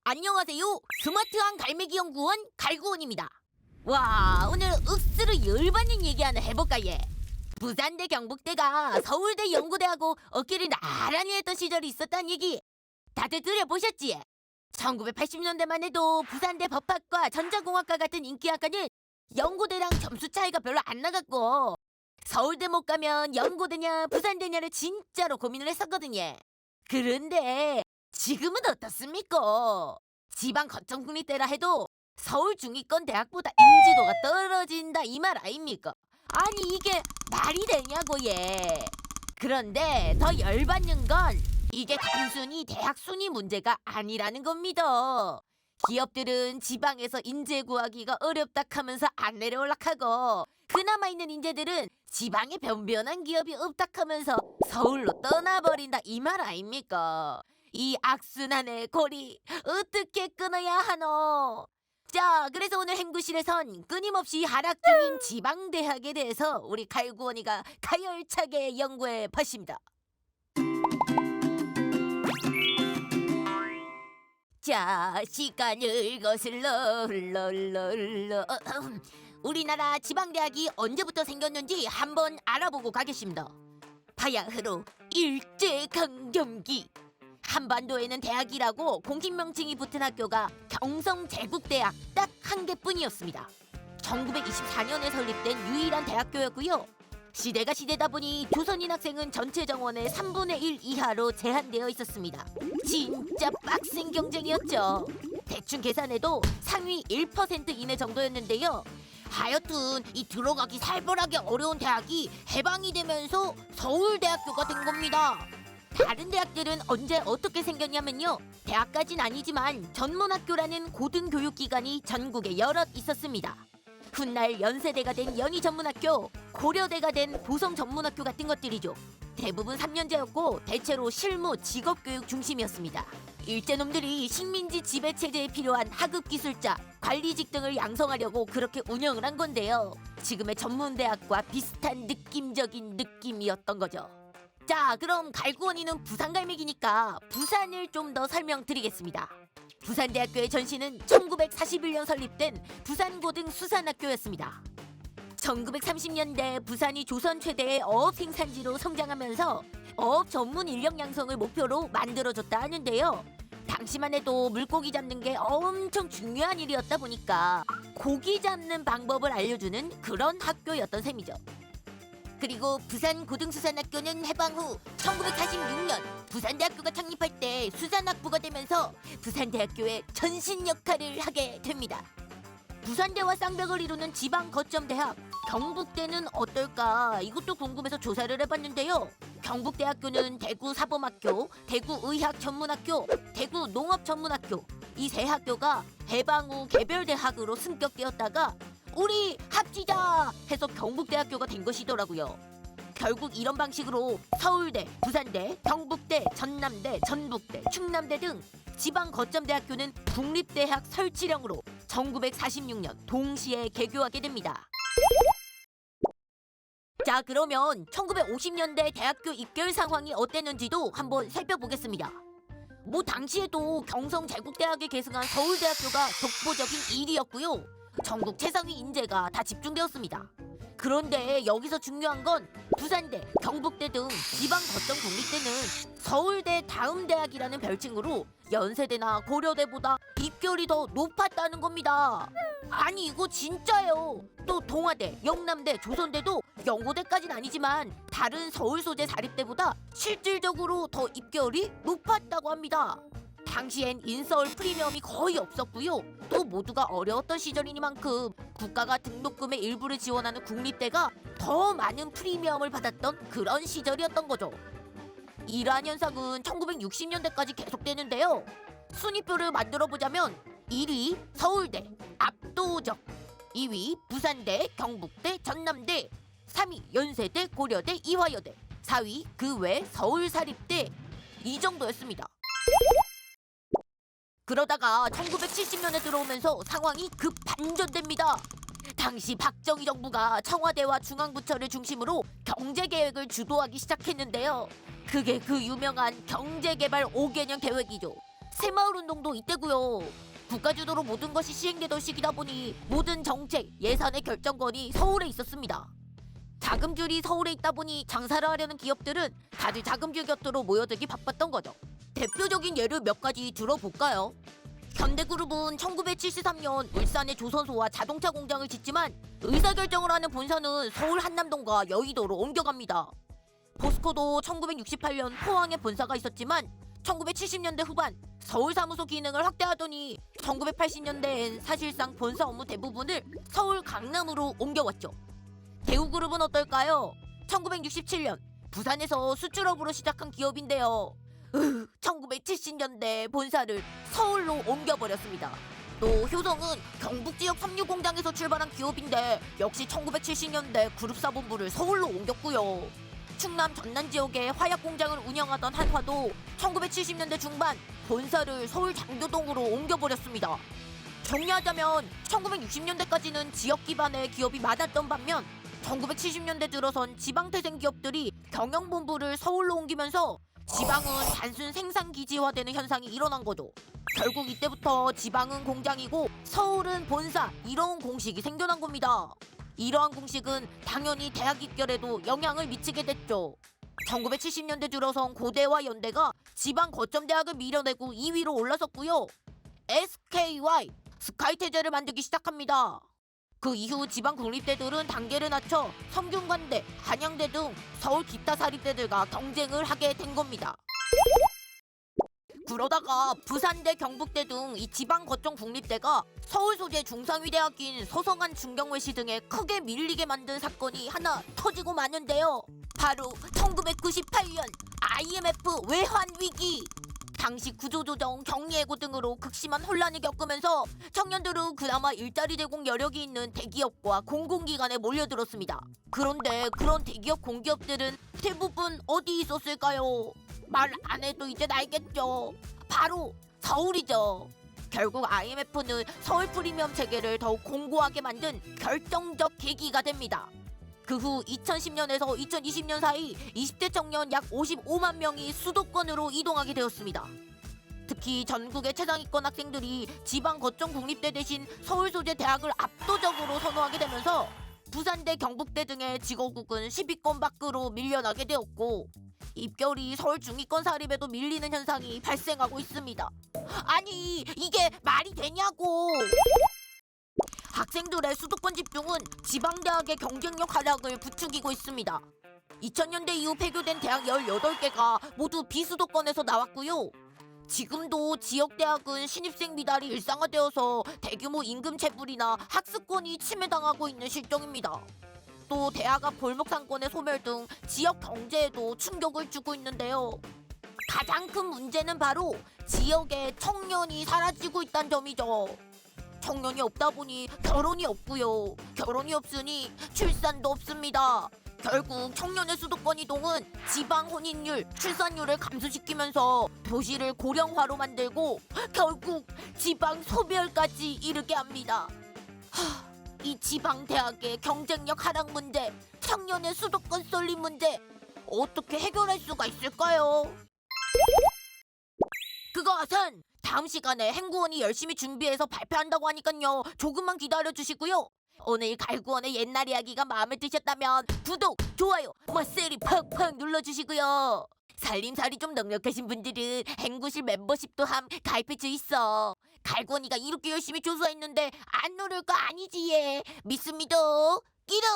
안녕하세요. 스마트한 갈매기 연구원 갈구원입니다. 와, 오늘 억수로 열받는 얘기 하나 해볼까 예. 부산대 경북대가 서울대 연구대하고 어깨를 나란히 했던 시절이 있었다는 얘기 다들 들어보셨지? 1980년대만 해도 부산대 법학과 전자공학과 같은 인기학과는 연구대랑 점수 차이가 별로 안 나갔고 서울대 못 가면 연구대냐 부산대냐를 진짜로 고민을 했었거든요. 그런데 지금은 어떻습니까? 지방 거점 국립대라 해도 서울 중위권 대학보다 인지도가 떨어진다 이 말 아닙니까? 아니 이게 말이 되냐고 예. 그런데 더 열받는 건 이게 단순히 대학 순위 문제가 아니라는 겁니다. 기업들은 지방에서 인재 구하기가 어렵다 하면서 안 내려올락하고 그나마 있는 인재들은 지방에 변변한 기업이 없다 하면서 서울로 떠나버린다 이 말 아닙니까? 이 악순환의 고리 어떻게 끊어야 하노? 자, 그래서 오늘 행구실에선 끊임없이 하락 중인 지방대학에 대해서 우리 갈구원이가 가열차게 연구해 봤습니다. 자, 시간을 거슬러 흘러 우리나라 지방대학이 언제부터 생겼는지 한번 알아보고 가겠습니다. 바야흐로 일제강점기. 한반도에는 대학이라고 공식 명칭이 붙은 학교가 경성제국대학 딱 한 개뿐이었습니다. 1924년에 설립된 유일한 대학교였고요. 시대가 시대다 보니 조선인 학생은 전체 정원의 3분의 1 이하로 제한되어 있었습니다. 진짜 빡센 경쟁이었죠. 대충 계산해도 상위 1% 이내 정도였는데요. 하여튼 이 들어가기 살벌하게 어려운 대학이 해방이 되면서 서울대학교가 된 겁니다. 다른 대학들은 언제 어떻게 생겼냐면요. 대학까진 아니지만 전문학교라는 고등교육기관이 전국에 여럿 있었습니다. 훗날 연세대가 된 연희전문학교, 고려대가 된 보성전문학교 같은 것들이죠. 대부분 3년제였고 대체로 실무, 직업교육 중심이었습니다. 일제놈들이 식민지 지배체제에 필요한 하급기술자, 관리직 등을 양성하려고 그렇게 운영을 한 건데요. 지금의 전문대학과 비슷한 느낌적인 느낌이었던 거죠. 자, 그럼 갈구원이는 부산갈매기니까 부산을 좀 더 설명드리겠습니다. 부산대학교의 전신은 1941년 설립된 부산고등수산학교였습니다. 1930년대 부산이 조선 최대의 어업 생산지로 성장하면서 어업 전문 인력 양성을 목표로 만들어졌다 하는데요. 당시만 해도 물고기 잡는 게 엄청 중요한 일이었다 보니까 고기 잡는 방법을 알려주는 그런 학교였던 셈이죠. 그리고 부산고등수산학교는 해방 후 1946년 부산대학교가 창립할 때 수산학부가 되면서 부산대학교의 전신 역할을 하게 됩니다. 부산대와 쌍벽을 이루는 지방 거점 대학 경북대는 어떨까? 이것도 궁금해서 조사를 해봤는데요. 경북대학교는 대구사범학교, 대구의학전문학교, 대구농업전문학교 이 세 학교가 해방 후 개별대학으로 승격되었다가 우리 합치자 해서 경북대학교가 된 것이더라고요. 결국 이런 방식으로 서울대, 부산대, 경북대, 전남대, 전북대, 충남대 등 지방 거점 대학교는 국립대학 설치령으로 1946년 동시에 개교하게 됩니다. 자, 그러면 1950년대 대학교 입결 상황이 어땠는지도 한번 살펴보겠습니다. 당시에도 경성제국대학에 계승한 서울대학교가 독보적인 1위였고요. 전국 최상위 인재가 다 집중되었습니다. 그런데 여기서 중요한 건 부산대, 경북대 등 지방 거점 국립대는 서울대 다음 대학이라는 별칭으로 연세대나 고려대보다 입결이 더 높았다는 겁니다. 아니 이거 진짜예요. 또 동아대, 영남대, 조선대도 연고대까진 아니지만 다른 서울 소재 사립대보다 실질적으로 더 입결이 높았다고 합니다. 당시엔 인서울 프리미엄이 거의 없었고요. 또 모두가 어려웠던 시절이니만큼 국가가 등록금의 일부를 지원하는 국립대가 더 많은 프리미엄을 받았던 그런 시절이었던 거죠. 이러한 현상은 1960년대까지 계속되는데요. 순위표를 만들어보자면 1위 서울대, 압도적. 2위 부산대, 경북대, 전남대. 3위 연세대, 고려대, 이화여대. 4위 그 외 서울사립대. 이 정도였습니다. 그러다가 1970년에 들어오면서 상황이 급 반전됩니다. 당시 박정희 정부가 청와대와 중앙부처를 중심으로 경제계획을 주도하기 시작했는데요. 그게 그 유명한 경제개발 5개년 계획이죠. 새마을 운동도 이때고요. 국가 주도로 모든 것이 시행되던 시기다 보니 모든 정책, 예산의 결정권이 서울에 있었습니다. 자금줄이 서울에 있다 보니 장사를 하려는 기업들은 다들 자금줄 곁으로 모여들기 바빴던 거죠. 대표적인 예를 몇 가지 들어볼까요? 현대그룹은 1973년 울산에 조선소와 자동차 공장을 짓지만 의사결정을 하는 본사는 서울 한남동과 여의도로 옮겨갑니다. 포스코도 1968년 포항에 본사가 있었지만 1970년대 후반 서울 사무소 기능을 확대하더니 1980년대엔 사실상 본사 업무 대부분을 서울 강남으로 옮겨왔죠. 대우그룹은 어떨까요? 1967년 부산에서 수출업으로 시작한 기업인데요. 1970년대 본사를 서울로 옮겨버렸습니다. 또 효성은 경북 지역 섬유 공장에서 출발한 기업인데 역시 1970년대 그룹사 본부를 서울로 옮겼고요. 충남 전남 지역에 화약 공장을 운영하던 한화도 1970년대 중반 본사를 서울 장교동으로 옮겨버렸습니다. 정리하자면 1960년대까지는 지역 기반의 기업이 많았던 반면 1970년대 들어선 지방태생 기업들이 경영본부를 서울로 옮기면서 지방은 단순 생산기지화되는 현상이 일어난 거죠. 결국 이때부터 지방은 공장이고 서울은 본사, 이런 공식이 생겨난 겁니다. 이러한 공식은 당연히 대학 입결에도 영향을 미치게 됐죠. 1970년대 들어선 고대와 연대가 지방 거점 대학을 밀어내고 2위로 올라섰고요. SKY, 스카이태제를 만들기 시작합니다. 그 이후 지방 국립대들은 단계를 낮춰 성균관대, 한양대 등 서울 기타 사립대들과 경쟁을 하게 된 겁니다. 그러다가 부산대, 경북대 등 이 지방 거점 국립대가 서울 소재 중상위대학인 서성한 중경외시 등에 크게 밀리게 만든 사건이 하나 터지고 마는데요. 바로 1998년 IMF 외환 위기. 당시 구조조정, 격리해고 등으로 극심한 혼란을 겪으면서 청년들은 그나마 일자리 제공 여력이 있는 대기업과 공공기관에 몰려들었습니다. 그런데 그런 대기업 공기업들은 대부분 어디 있었을까요? 말 안 해도 이제 알겠죠. 바로 서울이죠. 결국 IMF는 서울 프리미엄 체계를 더욱 공고하게 만든 결정적 계기가 됩니다. 그 후 2010년에서 2020년 사이 20대 청년 약 55만 명이 수도권으로 이동하게 되었습니다. 특히 전국의 최상위권 학생들이 지방 거점 국립대 대신 서울 소재 대학을 압도적으로 선호하게 되면서 부산대, 경북대 등의 직업국은 10위권 밖으로 밀려나게 되었고 입결이 서울 중위권 사립에도 밀리는 현상이 발생하고 있습니다. 아니, 이게 말이 되냐고! 학생들의 수도권 집중은 지방대학의 경쟁력 하락을 부추기고 있습니다. 2000년대 이후 폐교된 대학 18개가 모두 비수도권에서 나왔고요. 지금도 지역대학은 신입생 미달이 일상화되어서 대규모 임금 체불이나 학습권이 침해당하고 있는 실정입니다. 또 대학 앞 골목 상권의 소멸 등 지역 경제에도 충격을 주고 있는데요. 가장 큰 문제는 바로 지역의 청년이 사라지고 있다는 점이죠. 청년이 없다 보니 결혼이 없고요. 결혼이 없으니 출산도 없습니다. 결국 청년의 수도권 이동은 지방 혼인율, 출산율을 감소시키면서 도시를 고령화로 만들고 결국 지방 소멸까지 이르게 합니다. 이 지방 대학의 경쟁력 하락 문제, 청년의 수도권 쏠림 문제 어떻게 해결할 수가 있을까요? 그것은 다음 시간에 행구원이 열심히 준비해서 발표한다고 하니깐요. 조금만 기다려주시고요. 오늘 갈구원의 옛날 이야기가 마음에 드셨다면 구독, 좋아요, 마세리 팍팍 눌러주시고요. 살림살이 좀 넉넉하신 분들은 행구실 멤버십도 함 가입해 주 있어. 갈구원이가 이렇게 열심히 조사했는데 안 누를 거 아니지 얘. 믿습니다. 끼르.